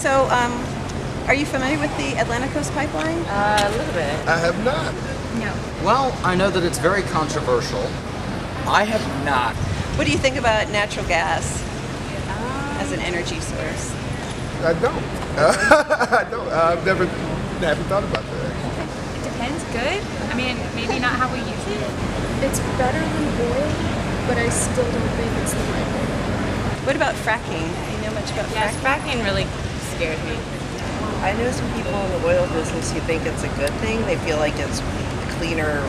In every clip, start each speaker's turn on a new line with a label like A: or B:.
A: So, are you familiar with the Atlantic Coast Pipeline?
B: A little bit.
C: I have not.
A: No.
D: Well, I know that it's very controversial. I have not.
A: What do you think about natural gas as an energy source?
C: I don't. I don't. I've never haven't thought about that.
E: It depends. Good. I mean, maybe not how we use it.
F: It's better than oil, but I still don't think it's the right way.
A: What about fracking? Do you know much about
B: Yes,
A: fracking?
B: fracking really scares me.
G: I know some people in the oil business who think it's a good thing. They feel like it's a cleaner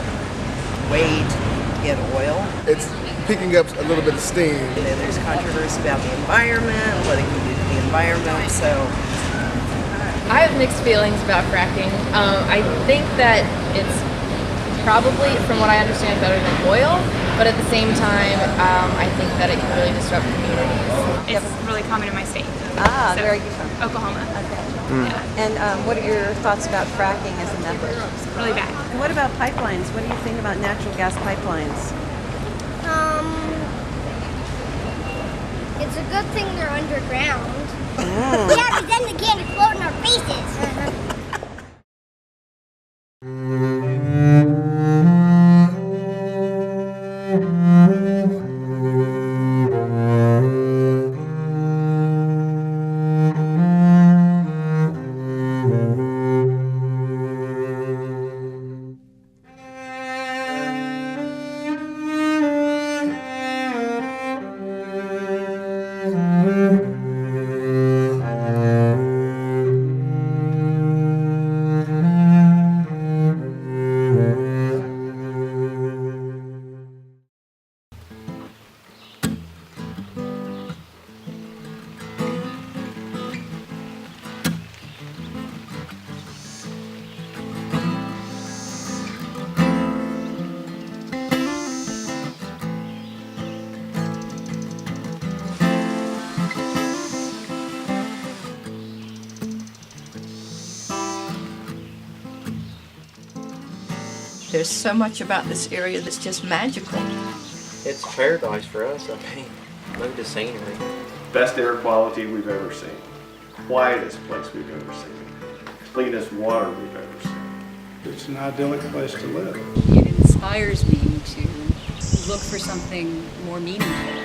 G: way to get oil.
C: It's picking up a little bit of steam.
G: And then there's controversy about the environment, what it can do to the environment. So
H: I have mixed feelings about fracking. I think that it's probably, from what I understand, better than oil, but at the same time, I think that it can really disrupt communities.
E: It's really common in my state.
A: Ah,
E: So,
A: where are you from?
E: Oklahoma.
A: Okay.
E: Yeah,
A: And what are your thoughts about fracking as a method?
E: really bad.
A: And what about pipelines? What do you think about natural gas pipelines?
I: It's a good thing they're underground. Yeah, but then they can't explode in our faces.
J: There's so much about this area that's just magical.
K: It's paradise for us. I mean, look at the scenery.
L: Best air quality we've ever seen. Quietest place we've ever seen. Cleanest water we've ever seen.
M: It's an idyllic place to live.
N: It inspires me to look for something more meaningful.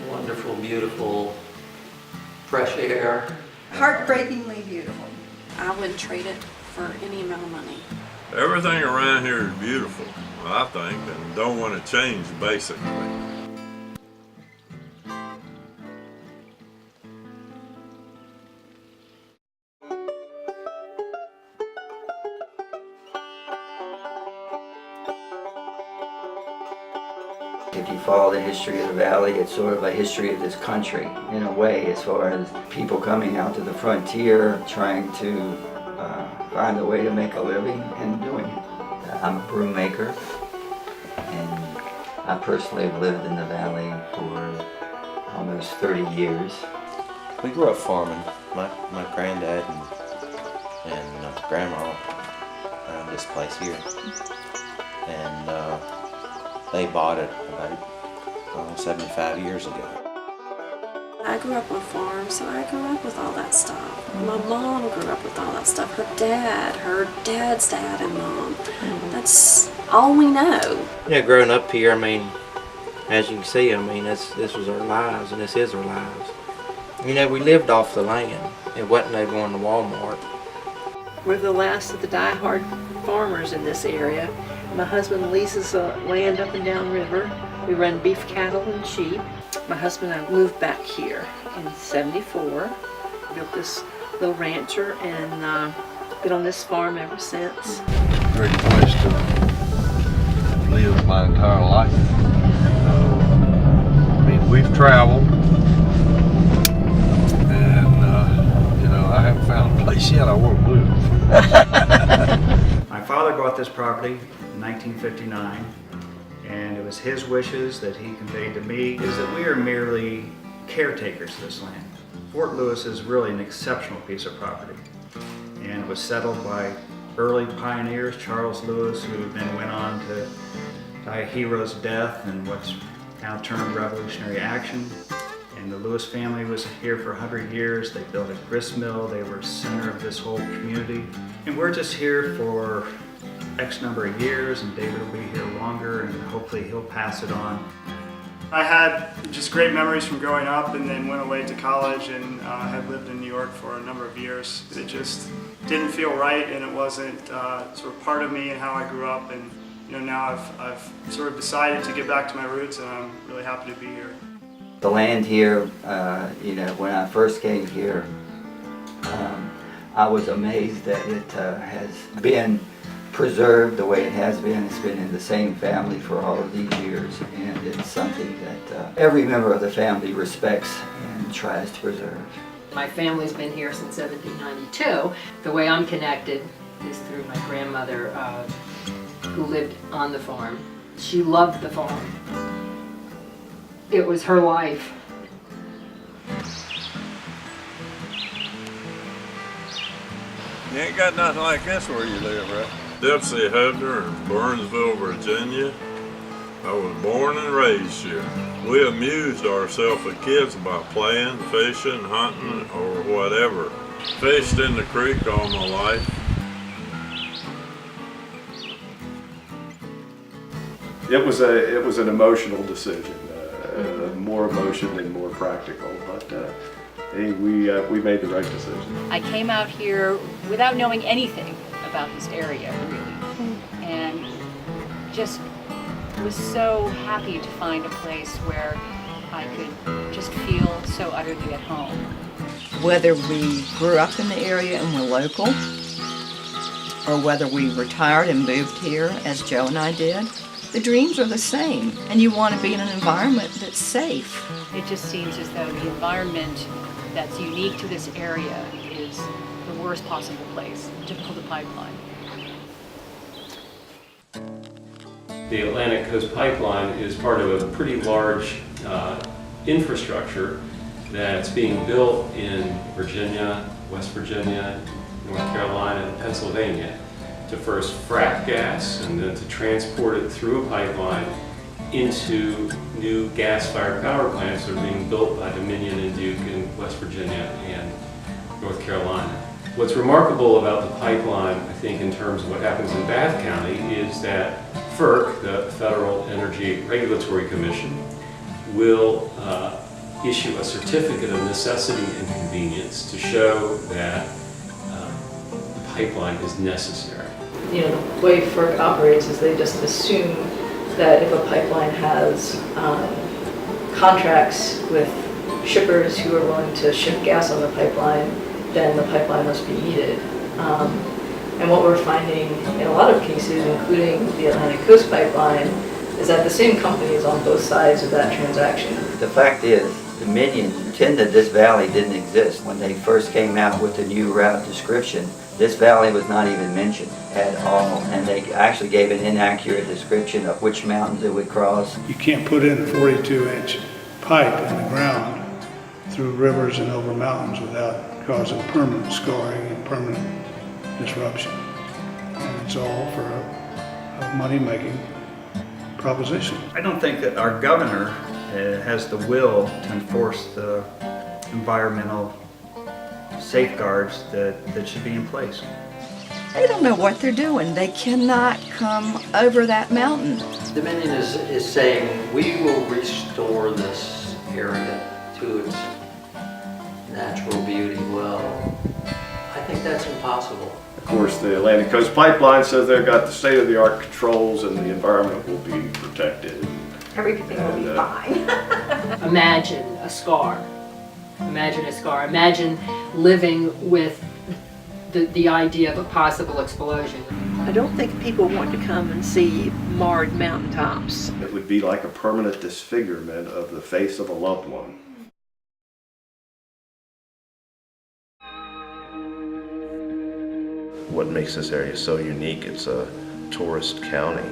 K: Wonderful, beautiful, fresh air.
A: Heartbreakingly beautiful.
O: I wouldn't trade it for any amount of money.
P: Everything around here is beautiful, I think, and don't want to change basically.
Q: If you follow the history of the valley, it's sort of a history of this country in a way, as far as people coming out to the frontier, trying to find a way to make a living and doing it. I'm a broom maker, and I personally have lived in the valley for almost 30 years.
K: We grew up farming. My granddad and grandma owned this place here, and they bought it about 75 years ago.
O: I grew up on a farm, so I grew up with all that stuff. My mom grew up with all that stuff. Her dad's dad and mom. That's all we know.
K: Yeah, growing up here, I mean, as you can see, I mean, this was our lives, and this is our lives. You know, we lived off the land. It wasn't no going to Walmart.
G: we're the last of the die-hard farmers in this area. My husband leases land up and down river. We run beef cattle and sheep. My husband and I moved back here in '74. Built this little rancher and been on this farm ever since.
R: Great place to live my entire life. I mean, we've traveled, and you know, I haven't found a place yet I want to move.
M: My father bought this property in 1959, and it was his wishes that he conveyed to me is that we are merely caretakers of this land. Fort Lewis is really an exceptional piece of property, and it was settled by early pioneers, Charles Lewis, who then went on to die a hero's death in what's now termed revolutionary action. And the Lewis family was here for 100 years. They built a grist mill. They were center of this whole community. And we're just here for X number of years, and David will be here longer, and hopefully he'll pass it on.
S: I had just great memories from growing up, and then went away to college and had lived in New York for a number of years. It just didn't feel right, and it wasn't sort of part of me and how I grew up. And now I've sort of decided to get back to my roots, and I'm really happy to be here.
Q: The land here, when I first came here, I was amazed that it has been preserved the way it has been. It's been in the same family for all of these years, and it's something that every member of the family respects and tries to preserve.
G: My family's been here since 1792. The way I'm connected is through my grandmother who lived on the farm. She loved the farm. It was her life.
P: You ain't got nothing like this where you live, right? Dempsey Hubner in Burnsville, Virginia. I was born and raised here. We amused ourselves as kids by playing, fishing, hunting, or whatever. Fished in the creek all my life.
L: It was an emotional decision, more emotion than more practical, but hey, we made the right decision.
N: I came out here without knowing anything about this area, really, and just was so happy to find a place where I could just feel so utterly at home.
J: Whether we grew up in the area and were local, or whether we retired and moved here, as Joe and I did, the dreams are the same, and you want to be in an environment that's safe.
N: It just seems as though the environment that's unique to this area is the worst possible place to build a pipeline.
T: The Atlantic Coast Pipeline is part of a pretty large infrastructure that's being built in Virginia, West Virginia, North Carolina, and Pennsylvania to first frack gas and then to transport it through a pipeline into new gas-fired power plants that are being built by Dominion and Duke in West Virginia and North Carolina. What's remarkable about the pipeline, I think, in terms of what happens in Bath County, is that FERC, the Federal Energy Regulatory Commission, will issue a certificate of necessity and convenience to show that the pipeline is necessary.
G: The way FERC operates is they just assume that if a pipeline has contracts with shippers who are willing to ship gas on the pipeline, then the pipeline must be needed. And what we're finding in a lot of cases, including the Atlantic Coast Pipeline, is that the same company is on both sides of that transaction.
Q: The fact is, Dominion pretended this valley didn't exist. When they first came out with the new route description, this valley was not even mentioned at all, and they actually gave an inaccurate description of which mountains it would cross.
U: You can't put in a 42-inch pipe in the ground through rivers and over mountains without causing permanent scarring and permanent disruption. And it's all for a money-making proposition.
M: I don't think that our governor has the will to enforce the environmental safeguards that should be in place.
J: They don't know what they're doing. They cannot come over that mountain.
V: Dominion is saying we will restore this area to its natural beauty. Well, I think that's impossible.
L: Of course, the Atlantic Coast Pipeline says they've got the state-of-the-art controls and the environment will be protected.
G: Everything will be fine. Imagine a scar. Imagine a scar. Imagine living with the idea of a possible explosion. I don't think people want to come and see marred mountaintops.
L: It would be like a permanent disfigurement of the face of a loved one.
W: What makes this area so unique, it's a tourist county.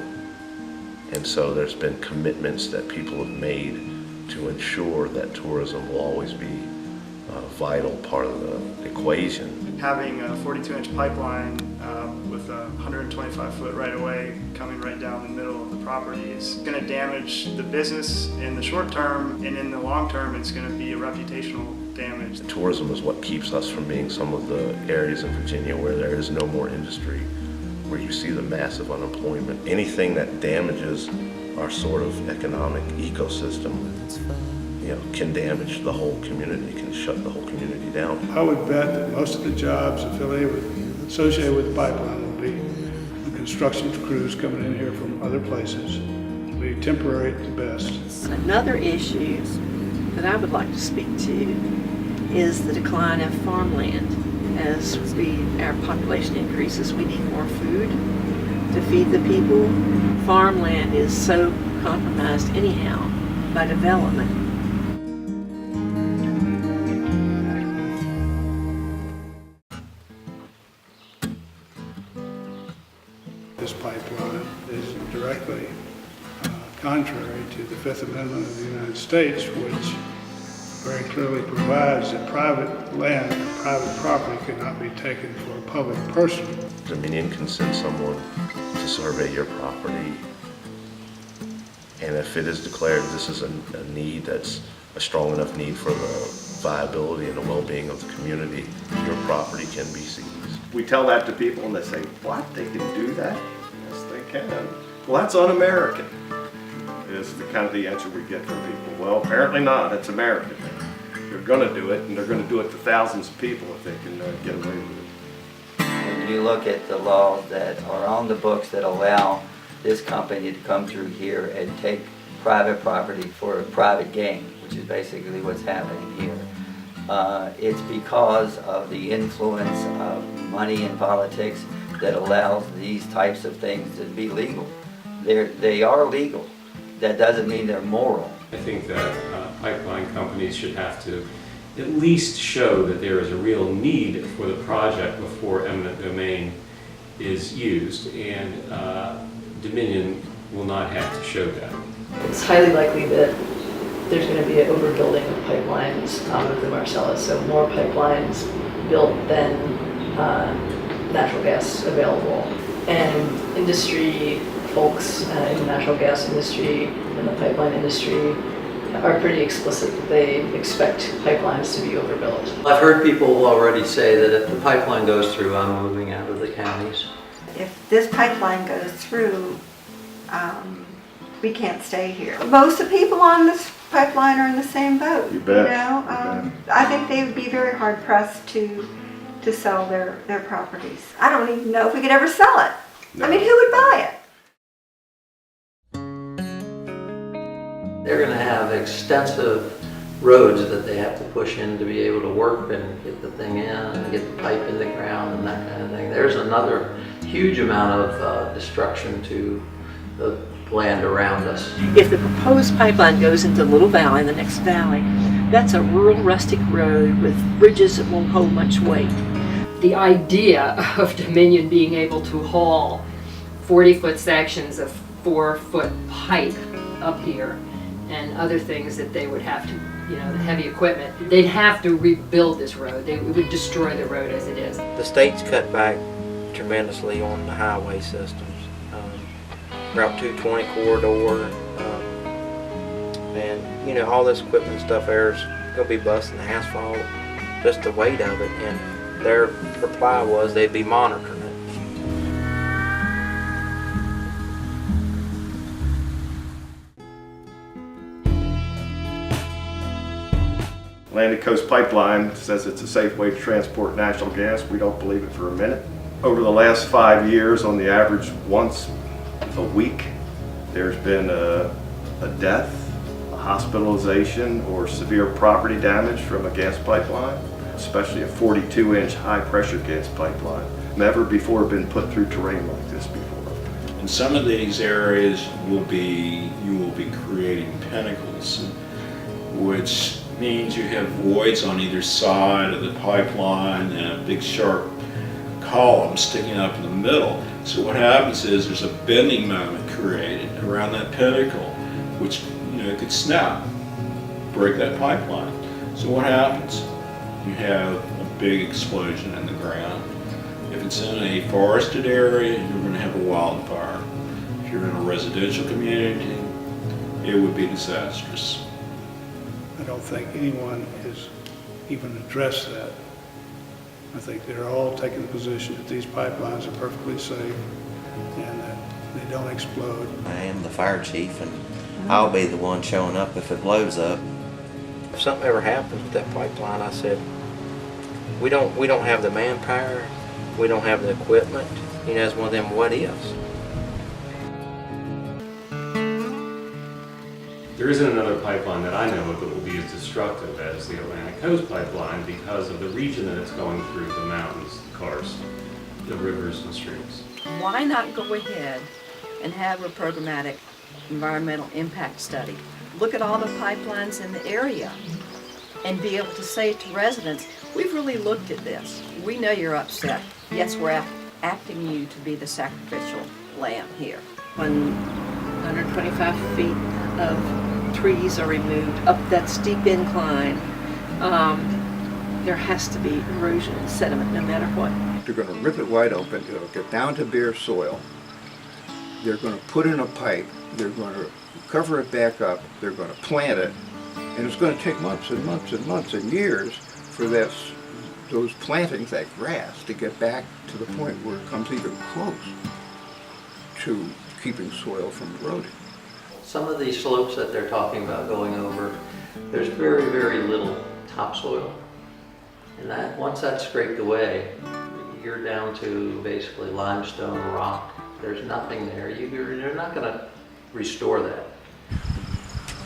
W: And so there's been commitments that people have made to ensure that tourism will always be a vital part of the equation.
S: Having a 42-inch pipeline with with a 125-foot right-of-way coming right down the middle of the property is going to damage the business in the short term, and in the long term it's going to be a reputational damage.
W: Tourism is what keeps us from being some of the areas in Virginia where there is no more industry, where you see the massive unemployment. Anything that damages our sort of economic ecosystem, can damage the whole community, can shut the whole community down.
U: I would bet that most of the jobs associated with the pipeline will be the construction crews coming in here from other places. It'll be temporary at the best.
G: Another issue that I would like to speak to is the decline of farmland. As our population increases, we need more food to feed the people. Farmland is so compromised anyhow by development.
U: This pipeline is directly contrary to the Fifth Amendment of the United States, which very clearly provides that private land or private property cannot be taken for a public person.
W: Dominion can send someone to survey your property, and if it is declared this is a need that's a strong enough need for the viability and the well-being of the community, your property can be seized.
L: We tell that to people and they say, what, they can do that? Yes, they can. Well, that's un-American, is the kind of the answer we get from people. Well, apparently not, it's American. They're gonna do it, and they're gonna do it to thousands of people if they can get away with it.
Q: When you look at the laws that are on the books that allow this company to come through here and take private property for a private gain, which is basically what's happening here, it's because of the influence of money in politics that allows these types of things to be legal. They are legal. That doesn't mean they're moral.
T: I think that pipeline companies should have to at least show that there is a real need for the project before eminent domain is used, and Dominion will not have to show that.
G: It's highly likely that there's going to be an overbuilding of pipelines out of the Marcellus, so more pipelines built than natural gas available. And industry folks in the natural gas industry and the pipeline industry are pretty explicit that they expect pipelines to be overbuilt.
V: I've heard people already say that if the pipeline goes through, I'm moving out of the counties.
B: If this pipeline goes through, we can't stay here. Most of the people on this pipeline are in the same boat.
L: You bet.
B: I think they would be very hard pressed to sell their properties. I don't even know if we could ever sell it. No. I mean, who would buy it?
V: They're going to have extensive roads that they have to push in to be able to work and get the thing in and get the pipe in the ground and that kind of thing. There's another huge amount of destruction to the land around us.
G: If the proposed pipeline goes into Little Valley, the next valley, that's a rural rustic road with bridges that won't hold much weight.
D: The idea of Dominion being able to haul 40-foot sections of 4-foot pipe up here and other things that they would have to, the heavy equipment, they'd have to rebuild this road. It would destroy the road as it is.
F: The state's cut back tremendously on the highway systems. Route 220 corridor, and all this equipment and stuff there's gonna be busting the asphalt, just the weight of it, and their reply was they'd be monitoring it.
L: Atlantic Coast Pipeline says it's a safe way to transport natural gas. We don't believe it for a minute. Over the last 5 years, on the average once a week, there's been a death, a hospitalization, or severe property damage from a gas pipeline, especially a 42-inch high-pressure gas pipeline. Never before been put through terrain like this before.
X: In some of these areas, you will be creating pinnacles, which means you have voids on either side of the pipeline and a big sharp column sticking up in the middle. So what happens is there's a bending moment created around that pinnacle, which could snap, break that pipeline. So what happens? You have a big explosion in the ground, If it's in a forested area, you're going to have a wildfire. If you're in a residential community, it would be disastrous.
U: I don't think anyone has even addressed that. I think they're all taking the position that these pipelines are perfectly safe and that they don't explode.
K: I am the fire chief, and I'll be the one showing up if it blows up.
F: If something ever happens with that pipeline, I said, we don't have the manpower, we don't have the equipment. You know, it's one of them what ifs.
T: There isn't another pipeline that I know of that will be as destructive as the Atlantic Coast Pipeline because of the region that it's going through, the mountains, the karst, the rivers and streams.
J: Why not go ahead and have a programmatic environmental impact study? Look at all the pipelines in the area and be able to say to residents, we've really looked at this. We know you're upset. Yes, we're acting you to be the sacrificial lamb here.
G: When 125 feet of trees are removed up that steep incline, there has to be erosion and sediment no matter what.
C: They're going to rip it wide open, it'll get down to bare soil. They're going to put in a pipe, they're going to cover it back up, they're going to plant it, and it's going to take months and months and months and years for those plantings, that grass, to get back to the point where it comes even close to keeping soil from eroding.
V: Some of these slopes that they're talking about going over, there's very, very little topsoil. And that once that's scraped away, you're down to basically limestone rock. There's nothing there. You're not going to restore that.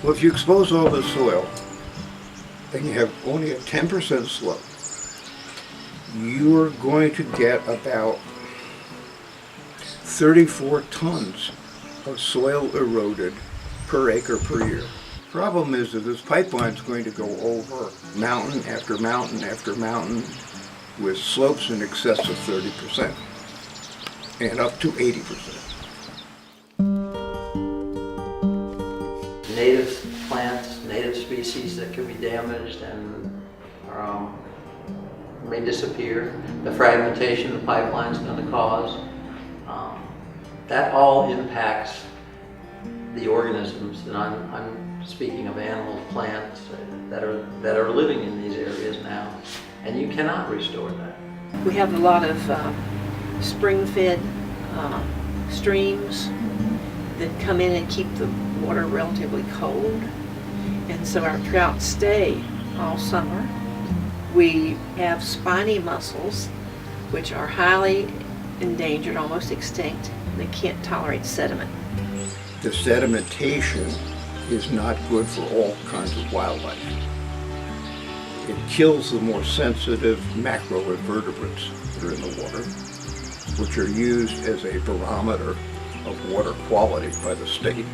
C: Well, if you expose all the soil and you have only a 10% slope, you're going to get about 34 tons of soil eroded per acre per year. Problem is that this pipeline is going to go over mountain after mountain after mountain with slopes in excess of 30% and up to 80%.
V: Native plants, native species that can be damaged and may disappear. The fragmentation the pipeline is going to cause. That all impacts the organisms, and I'm speaking of animals, plants that are living in these areas now, and you cannot restore that.
G: We have a lot of spring-fed streams that come in and keep the water relatively cold, and so our trout stay all summer. We have spiny mussels, which are highly endangered, almost extinct. They can't tolerate sediment.
C: The sedimentation is not good for all kinds of wildlife. It kills the more sensitive macroinvertebrates that are in the water, which are used as a barometer of water quality by the state.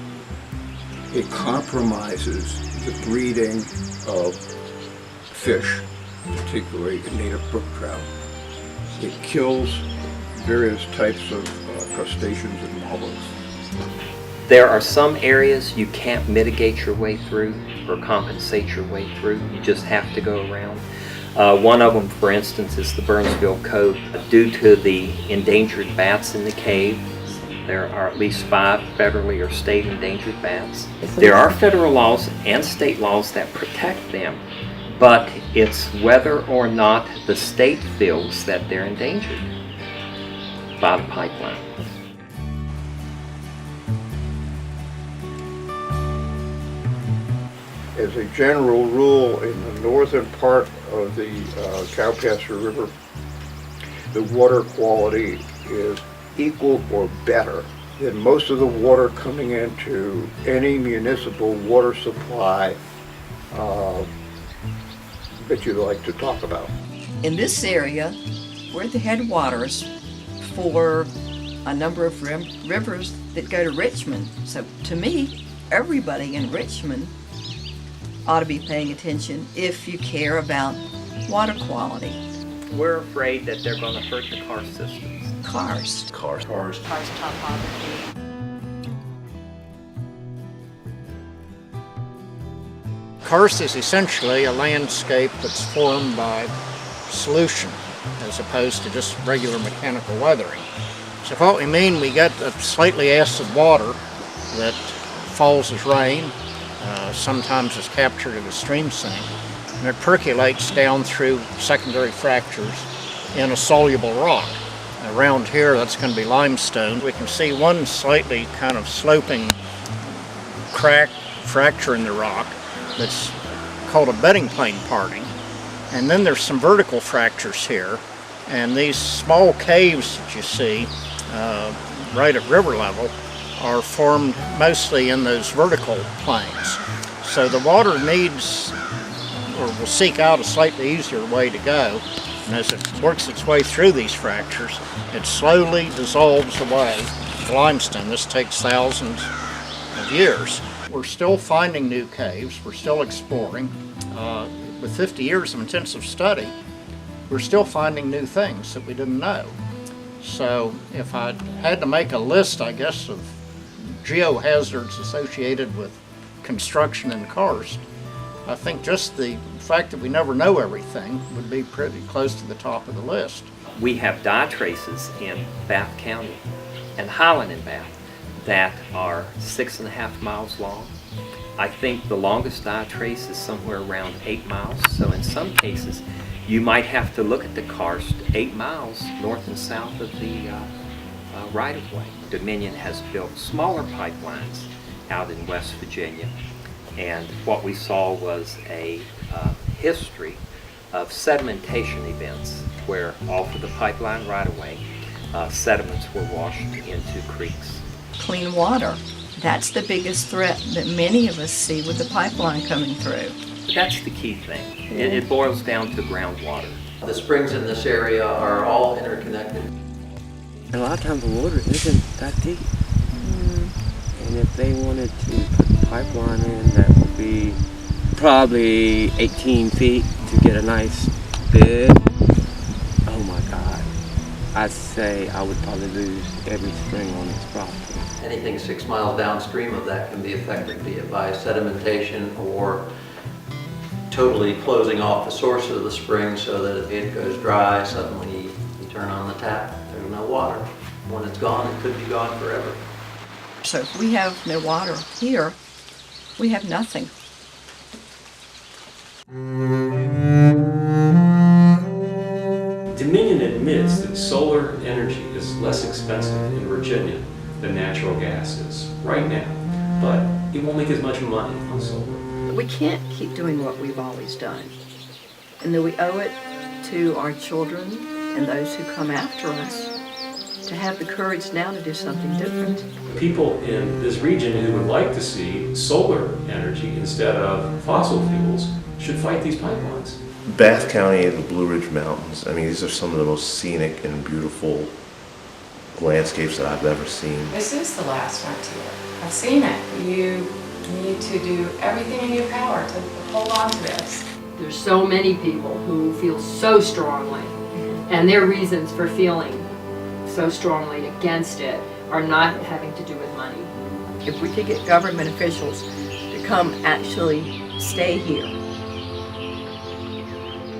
C: It compromises the breeding of fish, particularly native brook trout. It kills various types of crustaceans and mollusks.
E: There are some areas you can't mitigate your way through or compensate your way through. You just have to go around. One of them, for instance, is the Burnsville Cove. Due to the endangered bats in the cave, there are at least 5 federally or state endangered bats. There are federal laws and state laws that protect them, but it's whether or not the state feels that they're endangered by the pipeline.
C: As a general rule, in the northern part of the Cowpasture River, the water quality is equal or better than most of the water coming into any municipal water supply that you'd like to talk about.
J: In this area, we're the headwaters for a number of rivers that go to Richmond. So to me, everybody in Richmond ought to be paying attention if you care about water quality.
E: We're afraid that they're going to hurt the karst systems.
J: Karst.
K: Karst.
E: Karst.
N: Karst topography.
H: Karst is essentially a landscape that's formed by solution,
A: as opposed to just regular mechanical weathering. So what we mean, we got a slightly acid water that falls as rain, sometimes is captured at a stream sink, and it percolates down through secondary fractures in a soluble rock. Around here, that's going to be limestone. We can see one slightly kind of sloping crack fracture in the rock that's called a bedding plane parting. And then there's some vertical fractures here. And these small caves that you see right at river level are formed mostly in those vertical planes. So the water needs, or will seek out a slightly easier way to go. And as it works its way through these fractures, it slowly dissolves away the limestone. This takes thousands of years. We're still finding new caves, we're still exploring. With 50 years of intensive study, we're still finding new things that we didn't know. So if I had to make a list, I guess, of geohazards associated with construction and karst, I think just the fact that we never know everything would be pretty close to the top of the list.
E: We have dye traces in Bath County and Highland and Bath that are 6.5 miles long. I think the longest dye trace is somewhere around 8 miles. So in some cases, you might have to look at the karst 8 miles north and south of the right-of-way. Dominion has built smaller pipelines out in West Virginia, and what we saw was a history of sedimentation events where off of the pipeline right-of-way, sediments were washed into creeks.
J: Clean water. That's the biggest threat that many of us see with the pipeline coming through.
E: That's the key thing. It boils down to groundwater.
V: The springs in this area are all interconnected.
H: A lot of times the water isn't that deep. And if they wanted to put a pipeline in, that would be probably 18 feet to get a nice bid. Oh my God. I'd say I would probably lose every spring on this property.
V: Anything 6 miles downstream of that can be affected, be it by sedimentation or totally closing off the source of the spring so that if it goes dry, suddenly you turn on the tap, there's no water. When it's gone, it could be gone forever.
J: So if we have no water here, we have nothing.
T: Dominion admits that solar energy is less expensive in Virginia than natural gas is right now, but it won't make as much money on solar.
J: We can't keep doing what we've always done. And that we owe it to our children and those who come after us to have the courage now to do something different.
T: People in this region who would like to see solar energy instead of fossil fuels should fight these pipelines.
W: Bath County and the Blue Ridge Mountains, I mean, these are some of the most scenic and beautiful landscapes that I've ever seen.
I: This is the last frontier. I've seen it. You need to do everything in your power to hold on to this.
D: There's so many people who feel so strongly, and their reasons for feeling so strongly against it are not having to do with money.
J: If we could get government officials to come actually stay here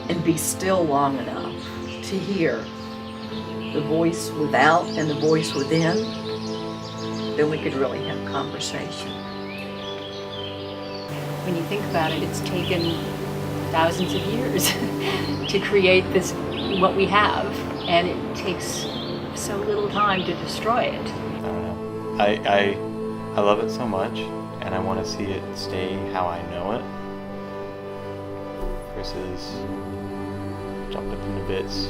J: and be still long enough to hear the voice without and the voice within, then we could really have a conversation.
N: When you think about it, it's taken thousands of years to create this, what we have, and it takes so little time to destroy it.
O: I love it so much, and I want to see it stay how I know it versus chopped up into bits,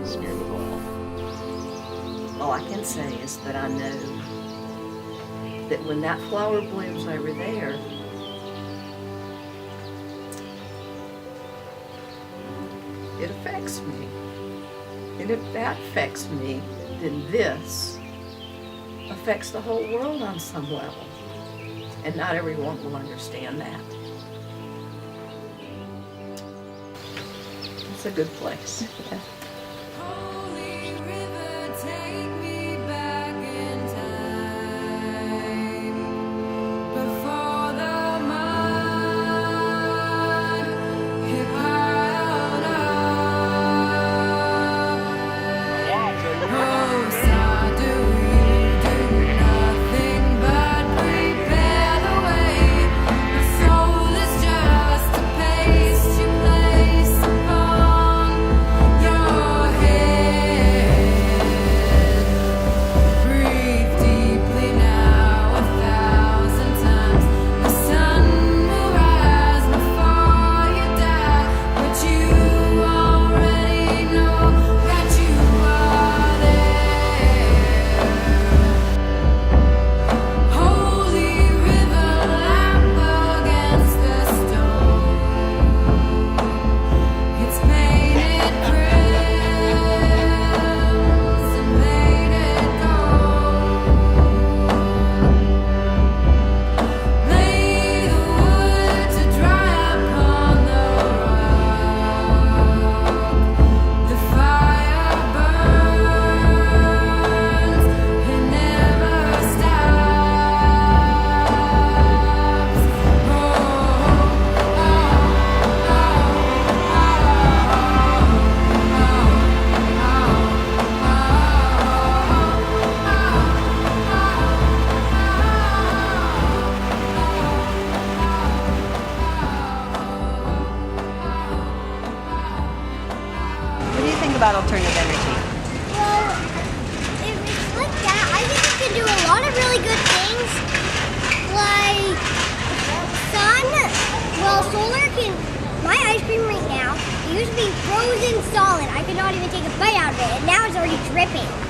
O: smeared with oil.
J: All I can say is that I know that when that flower blooms over there, it affects me. And if that affects me, then this affects the whole world on some level. And not everyone will understand that. It's a good place.
M: about alternative energy?
P: Well, if it's like that, I think it can do a lot of really good things. Like sun, well, solar can, my ice cream right now, it used to be frozen solid. I could not even take a bite out of it, and now it's already dripping.